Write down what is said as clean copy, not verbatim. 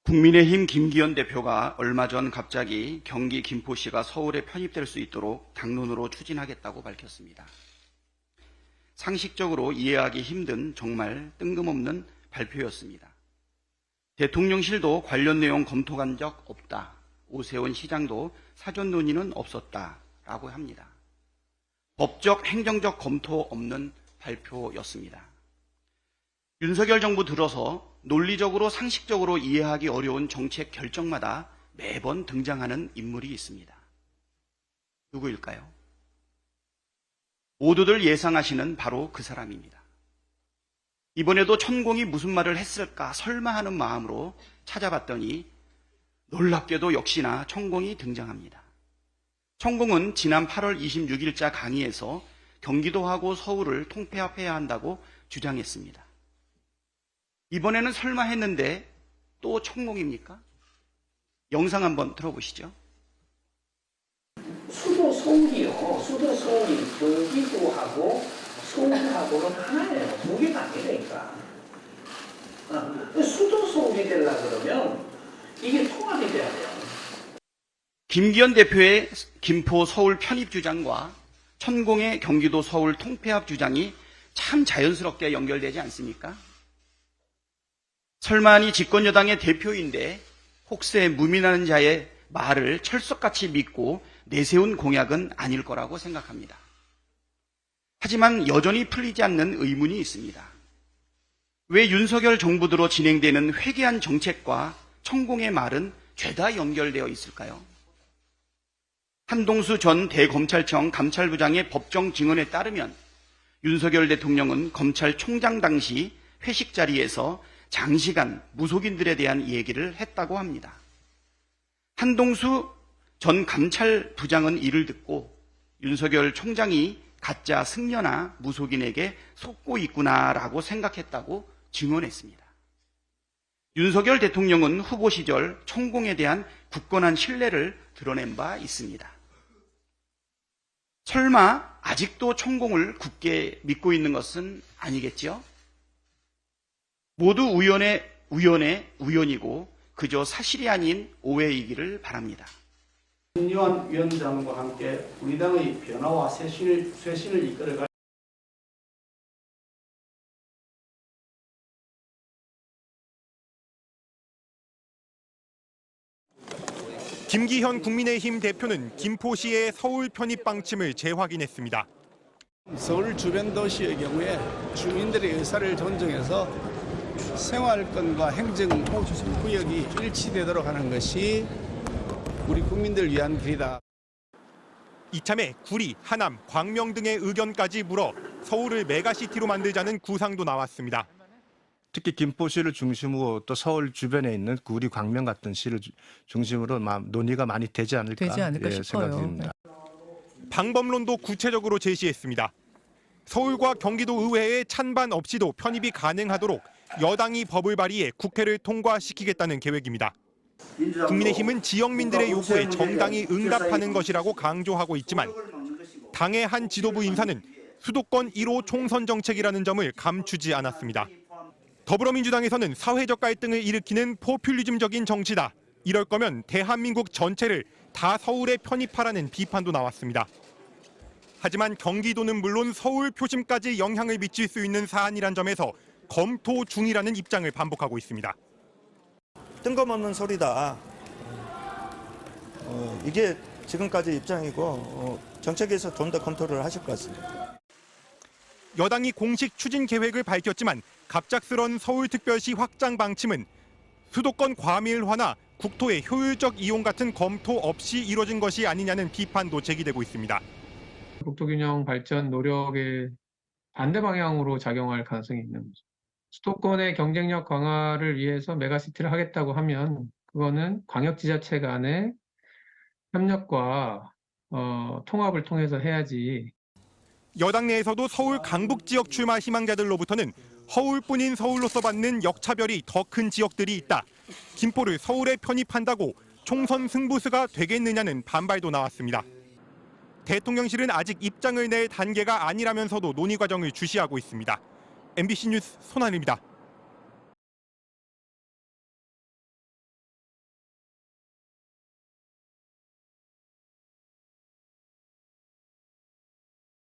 국민의힘 김기현 대표가 얼마 전 갑자기 경기 김포시가 서울에 편입될 수 있도록 당론으로 추진하겠다고 밝혔습니다. 상식적으로 이해하기 힘든 정말 뜬금없는 발표였습니다. 대통령실도 관련 내용 검토한 적 없다. 오세훈 시장도 사전 논의는 없었다라고 합니다. 법적, 행정적 검토 없는 발표였습니다. 윤석열 정부 들어서 논리적으로 상식적으로 이해하기 어려운 정책 결정마다 매번 등장하는 인물이 있습니다. 누구일까요? 모두들 예상하시는 바로 그 사람입니다. 이번에도 천공이 무슨 말을 했을까 설마 하는 마음으로 찾아봤더니 놀랍게도 역시나 천공이 등장합니다. 천공은 지난 8월 26일자 강의에서 경기도하고 서울을 통폐합해야 한다고 주장했습니다. 이번에는 설마 했는데 또 천공입니까? 영상 한번 들어보시죠. 수도 서울이요. 수도 서울이 경기도하고 서울하고는 하나예요. 두 개가 아니라니까. 수도 서울이 되려고 그러면 이게 통합이 돼야 돼요. 김기현 대표의 김포 서울 편입 주장과 천공의 경기도 서울 통폐합 주장이 참 자연스럽게 연결되지 않습니까? 설마니 집권여당의 대표인데 혹세 무민하는 자의 말을 철석같이 믿고 내세운 공약은 아닐 거라고 생각합니다. 하지만 여전히 풀리지 않는 의문이 있습니다. 왜 윤석열 정부 들어 진행되는 회개한 정책과 천공의 말은 죄다 연결되어 있을까요? 한동수 전 대검찰청 감찰부장의 법정 증언에 따르면 윤석열 대통령은 검찰총장 당시 회식 자리에서 장시간 무속인들에 대한 얘기를 했다고 합니다. 한동수 전 감찰부장은 이를 듣고 윤석열 총장이 가짜 승려나 무속인에게 속고 있구나라고 생각했다고 증언했습니다. 윤석열 대통령은 후보 시절 천공에 대한 굳건한 신뢰를 드러낸 바 있습니다. 설마 아직도 천공을 굳게 믿고 있는 것은 아니겠죠? 모두 우연이고 그저 사실이 아닌 오해이기를 바랍니다. 김유한 위원장과 함께 우리 당의 변화와 쇄신을 이끌어갈 김기현 국민의힘 대표는 김포시의 서울 편입 방침을 재확인했습니다. 서울 주변 도시의 경우에 주민들의 의사를 존중해서 생활권과 행정 구역이 일치되도록 하는 것이 우리 국민들을 위한 길이다. 이참에 구리, 하남, 광명 등의 의견까지 물어 서울을 메가시티로 만들자는 구상도 나왔습니다. 특히 김포시를 중심으로 또 서울 주변에 있는 구리, 광명 같은 시를 중심으로 논의가 많이 되지 않을까 싶어요. 생각됩니다. 방법론도 구체적으로 제시했습니다. 서울과 경기도 의회의 찬반 없이도 편입이 가능하도록 여당이 법을 발의해 국회를 통과시키겠다는 계획입니다. 국민의힘은 지역민들의 요구에 정당히 응답하는 것이라고 강조하고 있지만 당의 한 지도부 인사는 수도권 1호 총선 정책이라는 점을 감추지 않았습니다. 더불어민주당에서는 사회적 갈등을 일으키는 포퓰리즘적인 정치다. 이럴 거면 대한민국 전체를 다 서울에 편입하라는 비판도 나왔습니다. 하지만 경기도는 물론 서울 표심까지 영향을 미칠 수 있는 사안이란 점에서 검토 중이라는 입장을 반복하고 있습니다. 뜬금없는 소리다. 이게 지금까지 입장이고 정책에서 좀 더 검토를 하실 것 같습니다. 여당이 공식 추진 계획을 밝혔지만 갑작스런 서울특별시 확장 방침은 수도권 과밀화나 국토의 효율적 이용 같은 검토 없이 이뤄진 것이 아니냐는 비판도 제기되고 있습니다. 국토균형 발전 노력의 반대 방향으로 작용할 가능성이 있는 거죠. 수도권의 경쟁력 강화를 위해서 메가시티를 하겠다고 하면 그거는 광역지자체 간의 협력과 통합을 통해서 해야지. 여당 내에서도 서울 강북 지역 출마 희망자들로부터는 허울뿐인 서울로서 받는 역차별이 더 큰 지역들이 있다. 김포를 서울에 편입한다고 총선 승부수가 되겠느냐는 반발도 나왔습니다. 대통령실은 아직 입장을 낼 단계가 아니라면서도 논의 과정을 주시하고 있습니다. MBC 뉴스 손한일입니다.